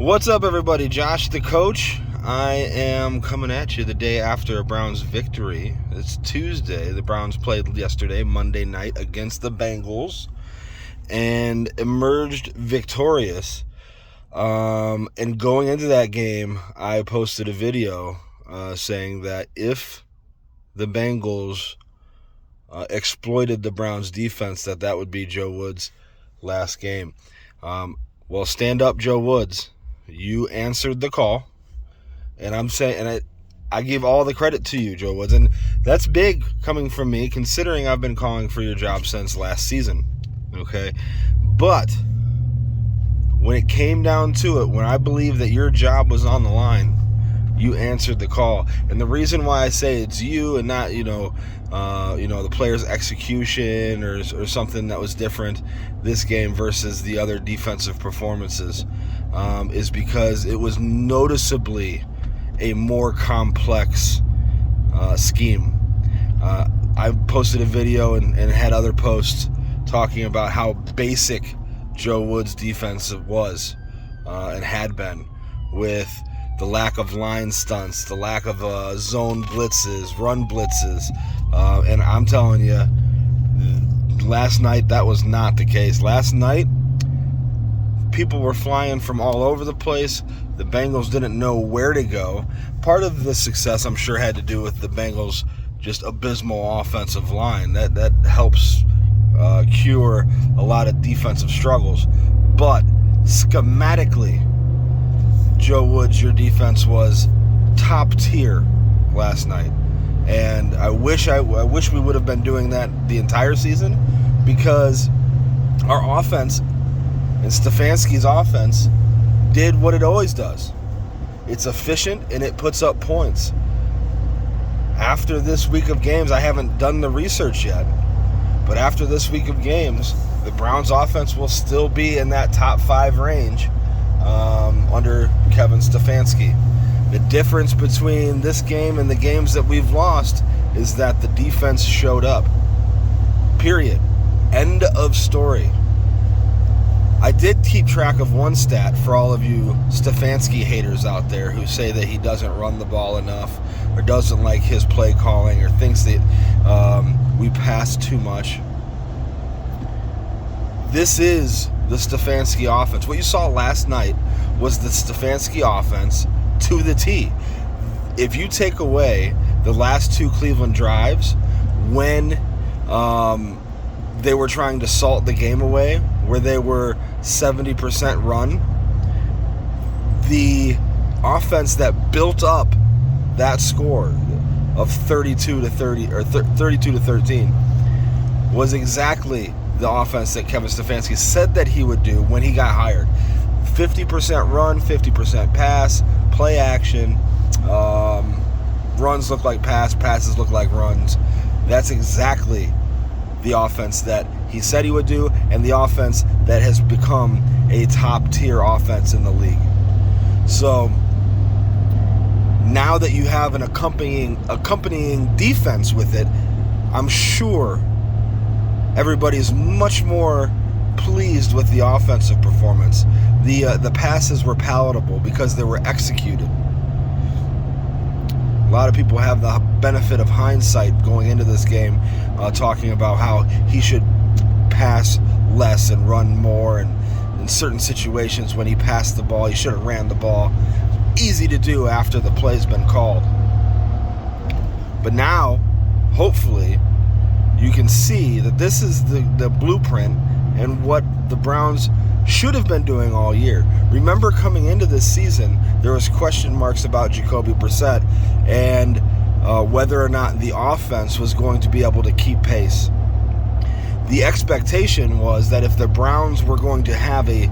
What's up, everybody? Josh the Coach. I am coming at you the day after a Browns victory. It's Tuesday. The Browns played yesterday, Monday night, against the Bengals and emerged victorious. And going into that game, I posted a video saying that if the Bengals exploited the Browns defense, that would be Joe Woods' last game. Well, stand up, Joe Woods. You answered the call, and I'm saying, and I give all the credit to you, Joe Woods, and that's big coming from me, considering I've been calling for your job since last season, okay? But when it came down to it, when I believe that your job was on the line, you answered the call. And the reason why I say it's you and not, the player's execution or something that was different this game versus the other defensive performances is because it was noticeably a more complex scheme. I posted a video and had other posts talking about how basic Joe Woods' defense was and had been, with the lack of line stunts, the lack of zone blitzes, run blitzes. And I'm telling you, last night that was not the case. Last night, people were flying from all over the place. The Bengals didn't know where to go. Part of the success, I'm sure, had to do with the Bengals' just abysmal offensive line. That helps cure a lot of defensive struggles. But schematically, Joe Woods, your defense was top tier last night, and I wish we would have been doing that the entire season, because our offense and Stefanskis' offense did what it always does. It's efficient and it puts up points. After this week of games, I haven't done the research yet, but after this week of games, the Browns' offense will still be in that top 5 range under Kevin Stefanski. The difference between this game and the games that we've lost is that the defense showed up. Period. End of story. I did keep track of one stat for all of you Stefanski haters out there who say that he doesn't run the ball enough or doesn't like his play calling or thinks that we pass too much. This is the Stefanski offense. What you saw last night was the Stefanski offense to the T. If you take away the last 2 Cleveland drives when they were trying to salt the game away, where they were 70% run, the offense that built up that score of 32 to 13 was exactly the offense that Kevin Stefanski said that he would do when he got hired. 50% run, 50% pass, play action, runs look like passes look like runs. That's exactly the offense that he said he would do, and the offense that has become a top-tier offense in the league. So now that you have an accompanying defense with it, I'm sure everybody's much more pleased with the offensive performance. The passes were palatable because they were executed. A lot of people have the benefit of hindsight going into this game, talking about how he should pass less and run more, and in certain situations when he passed the ball, he should have ran the ball. Easy to do after the play's been called. But now, hopefully, you can see that this is the blueprint and what the Browns should have been doing all year. Remember, coming into this season, there was question marks about Jacoby Brissett and whether or not the offense was going to be able to keep pace. The expectation was that if the Browns were going to have a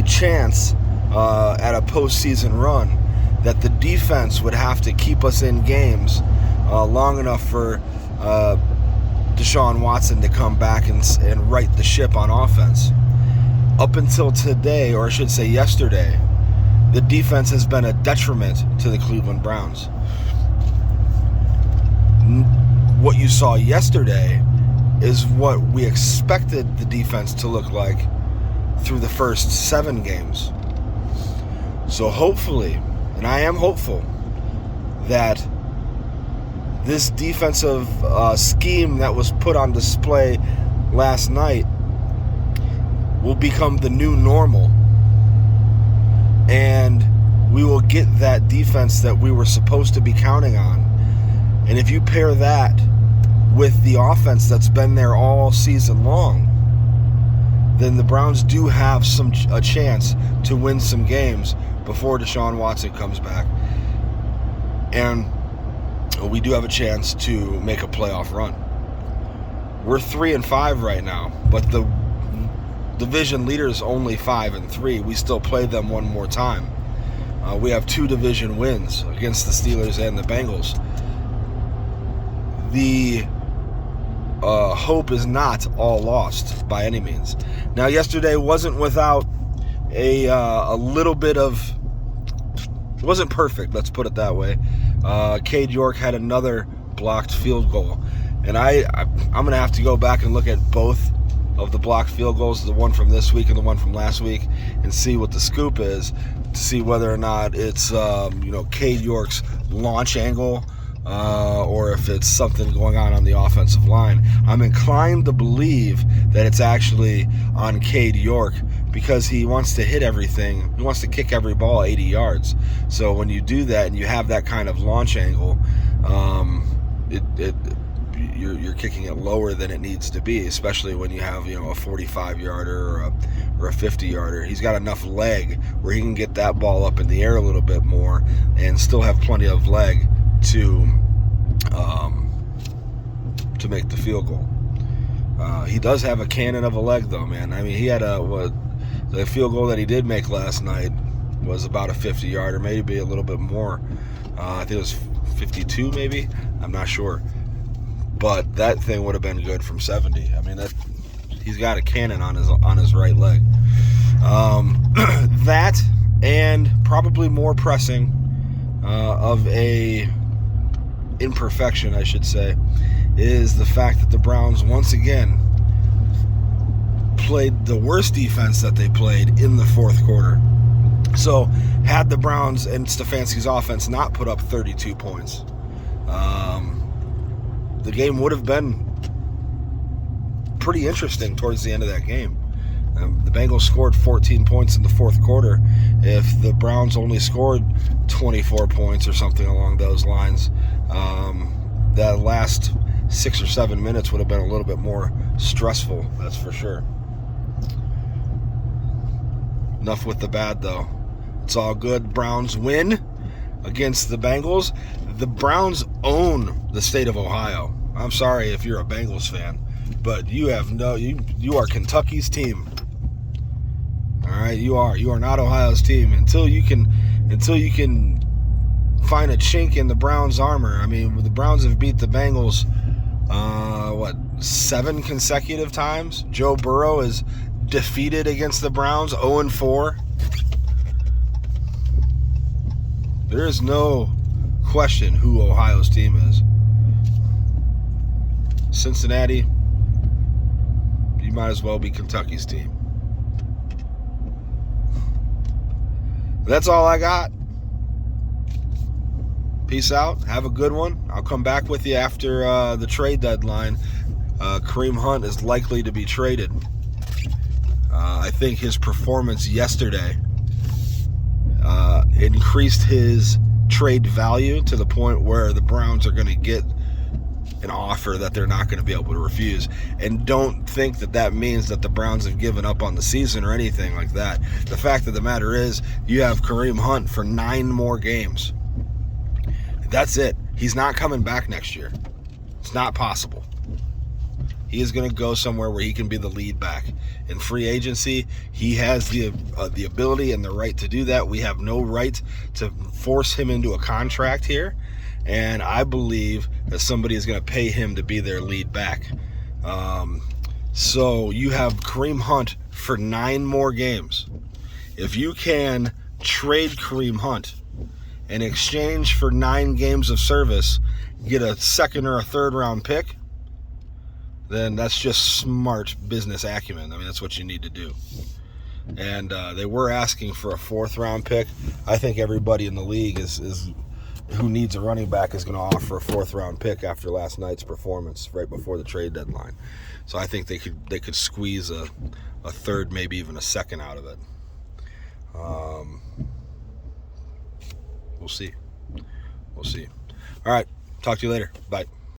chance at a postseason run, that the defense would have to keep us in games long enough for Deshaun Watson to come back and right the ship on offense. Up until today, or I should say yesterday, the defense has been a detriment to the Cleveland Browns. What you saw yesterday is what we expected the defense to look like through the first 7 games. So hopefully, and I am hopeful, that this defensive scheme that was put on display last night will become the new normal, and we will get that defense that we were supposed to be counting on. And if you pair that with the offense that's been there all season long, then the Browns do have a chance to win some games before Deshaun Watson comes back. And we do have a chance to make a playoff run. We're 3-5 right now, but the division leader is only 5-3. We still play them one more time. We have 2 division wins against the Steelers and the Bengals. The hope is not all lost by any means. Now, yesterday wasn't without a little bit of... It wasn't perfect, let's put it that way. Cade York had another blocked field goal. And I'm going to have to go back and look at both of the blocked field goals, the one from this week and the one from last week, and see what the scoop is, to see whether or not it's Cade York's launch angle, or if it's something going on the offensive line. I'm inclined to believe that it's actually on Cade York, because he wants to hit everything. He wants to kick every ball 80 yards. So when you do that and you have that kind of launch angle, you're kicking it lower than it needs to be, especially when you have a 45-yarder or a 50-yarder. He's got enough leg where he can get that ball up in the air a little bit more and still have plenty of leg to make the field goal. He does have a cannon of a leg, though, man. I mean, he had the field goal that he did make last night was about a 50-yarder, maybe a little bit more. I think it was 52, maybe. I'm not sure. But that thing would have been good from 70. I mean, he's got a cannon on his right leg. That, and probably more pressing of a imperfection, I should say, is the fact that the Browns once again played the worst defense that they played in the fourth quarter. So had the Browns and Stefanskis offense not put up 32 points, the game would have been pretty interesting towards the end of that game. The Bengals scored 14 points in the fourth quarter. If the Browns only scored 24 points or something along those lines, that last 6 or 7 minutes would have been a little bit more stressful, that's for sure. Enough with the bad, though. It's all good. Browns win against the Bengals. The Browns own the state of Ohio. I'm sorry if you're a Bengals fan, but you are Kentucky's team. All right, you are not Ohio's team until you can find a chink in the Browns' armor. I mean, the Browns have beat the Bengals 7 consecutive times. Joe Burrow is defeated against the Browns 0-4. There is no question who Ohio's team is. Cincinnati, you might as well be Kentucky's team. That's all I got. Peace out. Have a good one. I'll come back with you after the trade deadline. Kareem Hunt is likely to be traded. I think his performance yesterday increased his trade value to the point where the Browns are going to get an offer that they're not going to be able to refuse. And don't think that means that the Browns have given up on the season or anything like that. The fact of the matter is, you have Kareem Hunt for 9 more games. That's it. He's not coming back next year. It's not possible. He is going to go somewhere where he can be the lead back. In free agency, he has the ability and the right to do that. We have no right to force him into a contract here. And I believe that somebody is going to pay him to be their lead back. So you have Kareem Hunt for 9 more games. If you can trade Kareem Hunt in exchange for 9 games of service, get a second or a third round pick, then that's just smart business acumen. I mean, that's what you need to do. and they were asking for a 4th-round pick. I think everybody in the league is who needs a running back is going to offer a 4th-round pick after last night's performance right before the trade deadline. So I think they could squeeze a 3rd, maybe even a 2nd out of it. We'll see. All right. Talk to you later. Bye.